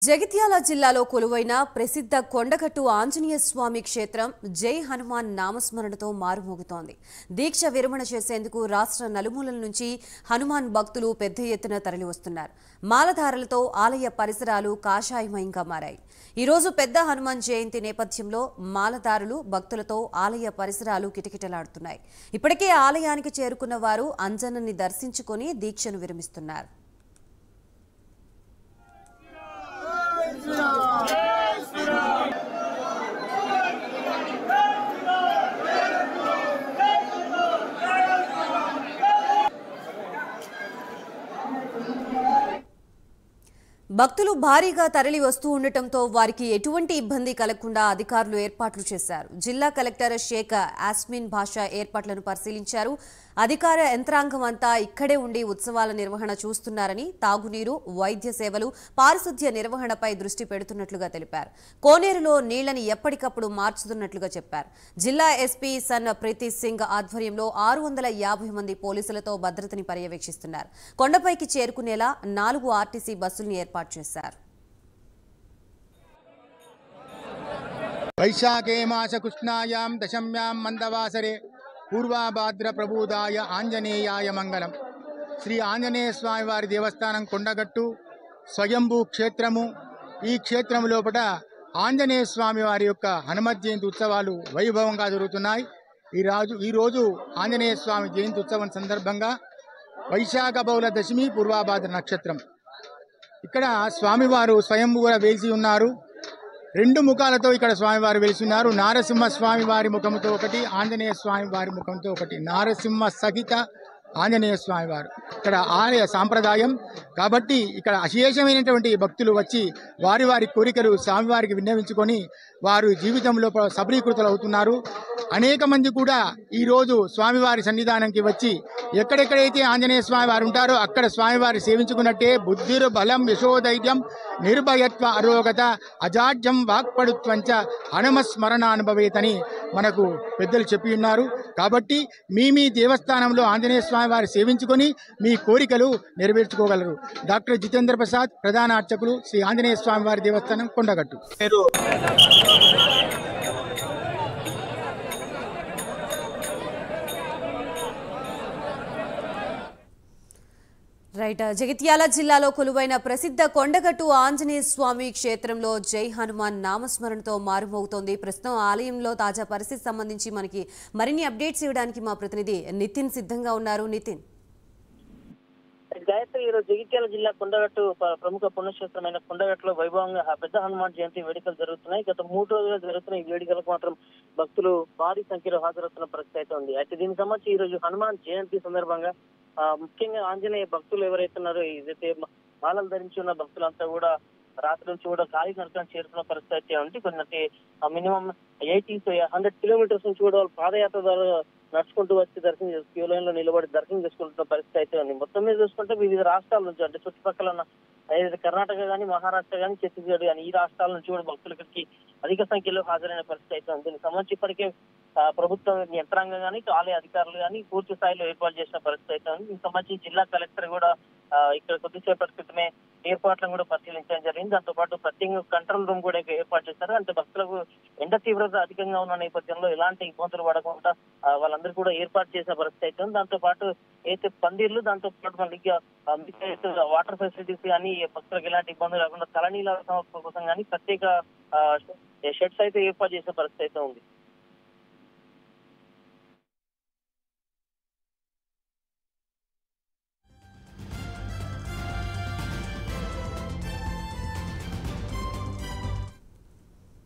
జగిత్యాల జిల్లాలో కొలువైన ప్రసిద్ధ కొండగట్టు ఆంజనేయ స్వామి క్షేత్రం జై హనుమాన్ నామస్మరణతో మారుమోగుతోంది. దీక్ష విరమణ చేసేందుకు రాష్ట్ర నలుమూలల నుంచి హనుమాన్ భక్తులు పెద్ద ఎత్తున తరలివస్తున్నారు. మాలధారలతో ఆలయ పరిసరాలు కాషాయమయంగా మారాయి. ఈ రోజు పెద్ద హనుమాన్ జయంతి నేపథ్యంలో మాలధారులు భక్తులతో ఆలయ పరిసరాలు కిటకిటలాడుతున్నాయి. ఇప్పటికే ఆలయానికి చేరుకున్న వారు అంజన్నని దర్శించుకొని దీక్షను విరమిస్తున్నారు. భక్తులు భారీగా తరలి వస్తూ ఉండటంతో వారికి ఎటువంటి ఇబ్బంది కలగకుండా అధికారులు ఏర్పాట్లు చేశారు. జిల్లా కలెక్టర్ షేక్ యాస్మిన్ భాషా ఏర్పాట్లను పరిశీలించారు. అధికార యంత్రాంగం అంతా ఇక్కడే ఉండి ఉత్సవాల నిర్వహణ చూస్తున్నారని, తాగునీరు, వైద్య సేవలు, పారిశుధ్య నిర్వహణపై దృష్టి పెడుతున్నట్లుగా తెలిపారు. కోనేరులో నీళ్లని ఎప్పటికప్పుడు మార్చుతున్నట్లుగా చెప్పారు. జిల్లా ఎస్పీ సన్ ప్రీతి సింగ్ ఆధ్వర్యంలో 650 మంది పోలీసులతో భద్రతని పర్యవేక్షిస్తున్నారు. కొండపైకి చేరుకునేలా 4 ఆర్టీసీ బస్సుల్ని ఏర్పాటు చేశారు. వైశాఖే మాస కృష్ణాయాం దశమ్యాం మందవాసరే పూర్వాభాద్ర ప్రబోధాయ ఆంజనేయాయ మంగళం. శ్రీ ఆంజనేయ స్వామి వారి దేవస్థానం కొండగట్టు స్వయంభూ క్షేత్రము. ఈ క్షేత్రం లోపల ఆంజనేయ స్వామి వారి యొక్క హనుమత్ జయంతి ఉత్సవాలు వైభవంగా జరుగుతున్నాయి. ఈరోజు ఆంజనేయ స్వామి జయంతి ఉత్సవం సందర్భంగా వైశాఖ బహుళ దశమి పూర్వాభాద్ర నక్షత్రం. ఇక్కడ స్వామివారు స్వయంభూగా వేసి ఉన్నారు. 2 ముఖాలతో ఇక్కడ స్వామివారు వెలిసి ఉన్నారు. నారసింహ స్వామి వారి ముఖంతో ఒకటి, ఆంజనేయ స్వామి వారి ముఖంతో ఒకటి. నారసింహ సహిత ఆంజనేయ స్వామి వారు ఇక్కడ ఆలయ సాంప్రదాయం కాబట్టి ఇక్కడ అశేషమైనటువంటి భక్తులు వచ్చి వారి వారి కోరికలు స్వామివారికి విన్నవించుకొని వారు జీవితంలో సబలీకృతులు అవుతున్నారు. అనేక మంది కూడా ఈరోజు స్వామివారి సన్నిధానంకి వచ్చి ఎక్కడెక్కడైతే ఆంజనేయ స్వామి వారు ఉంటారో అక్కడ స్వామివారి సేవించుకున్నట్టే బుద్ధిర్ బలం యశోధైర్యం నిర్భయత్వ అరోగత అజాడ్యం వాక్పడుత్వంచ హనుమస్మరణానుభవేతని మనకు పెద్దలు చెప్పి ఉన్నారు. కాబట్టి మీ దేవస్థానంలో ఆంజనేయ స్వామి వారి సేవించుకొని మీ కోరికలు నెరవేర్చుకోగలరు. డాక్టర్ జితేంద్ర ప్రసాద్, ప్రధాన అర్చకులు, శ్రీ ఆంజనేయ స్వామి వారి దేవస్థానం కొండగట్టు. రైట్. జగిత్యాల జిల్లాలో కొలువైన ప్రసిద్ధ కొండగట్టు ఆంజనేయ స్వామి క్షేత్రంలో జై హనుమాన్ నామస్మరణతో మారుమోగుతోంది. ప్రస్తుతం ఆలయంలో తాజా పరిస్థితి సంబంధించి మనకి మరిన్ని అప్డేట్స్ ఇవ్వడానికి మా ప్రతినిధి నితిన్ సిద్ధంగా ఉన్నారు. నితిన్, గాయత్రి, ఈరోజు జగిత్యాల జిల్లా కొండగట్టు ప్రముఖ పుణ్యక్షేత్రమైన కొండగట్టులో వైభవంగా పెద్ద హనుమాన్ జయంతి వేడుకలు జరుగుతున్నాయి. గత 3 రోజులుగా జరుగుతున్న ఈ వేడుకలకు మాత్రం భక్తులు భారీ సంఖ్యలో హాజరవుతున్న పరిస్థితి అయితే ఉంది. అయితే దీనికి సంబంధించి ఈ రోజు హనుమాన్ జయంతి సందర్భంగా ముఖ్యంగా ఆంజనేయ భక్తులు ఎవరైతే ఉన్నారో, ఏదైతే మాలలు ధరించి ఉన్న భక్తులంతా కూడా రాత్రి నుంచి కూడా ఖాళీ నరకాన్ని చేరుకున్న పరిస్థితి అయితే ఉంది. కొన్ని మినిమం 100 కిలోమీటర్స్ నుంచి కూడా వాళ్ళు పాదయాత్ర ద్వారా నడుచుకుంటూ వచ్చి దర్శనం క్యూ లైన్ లో నిలబడి దర్శనం చేసుకుంటున్న పరిస్థితి అయితే ఉంది. మొత్తం మీద చూసుకుంటే వివిధ రాష్ట్రాల నుంచి, అంటే చుట్టుపక్కల ఉన్న ఏదైతే కర్ణాటక కానీ, మహారాష్ట్ర కానీ, ఛత్తీస్గఢ్ కానీ, ఈ రాష్ట్రాల నుంచి కూడా భక్తులు ఇక్కడికి అధిక సంఖ్యలో హాజరైన పరిస్థితి అయితే ఉంది. దీనికి సంబంధించి ఇప్పటికే ప్రభుత్వ యంత్రాంగం కానీ, ఆలయ అధికారులు కానీ పూర్తి స్థాయిలో ఏర్పాటు చేసిన పరిస్థితి అయితే ఉంది. దీనికి సంబంధించి జిల్లా కలెక్టర్ కూడా ఇక్కడ కొద్దిసేపటి క్రితమే ఏర్పాట్లను కూడా పరిశీలించడం జరిగింది. దాంతో పాటు ప్రత్యేక కంట్రోల్ రూమ్ కూడా ఏర్పాటు చేశారు. అంటే భక్తులకు ఎండ తీవ్రత అధికంగా ఉన్న నేపథ్యంలో ఎలాంటి ఇబ్బందులు పడకుండా వాళ్ళందరూ కూడా ఏర్పాటు చేసిన పరిస్థితి అయితే ఉంది. దాంతో పాటు అయితే పందిర్లు, దాంతో పాటు మళ్ళీ వాటర్ ఫెసిలిటీస్ కానీ భక్తులకు ఎలాంటి ఇబ్బందులు లేకుండా తలనీల కోసం కానీ ప్రత్యేక షెడ్స్ అయితే ఏర్పాటు చేసిన పరిస్థితి అయితే ఉంది.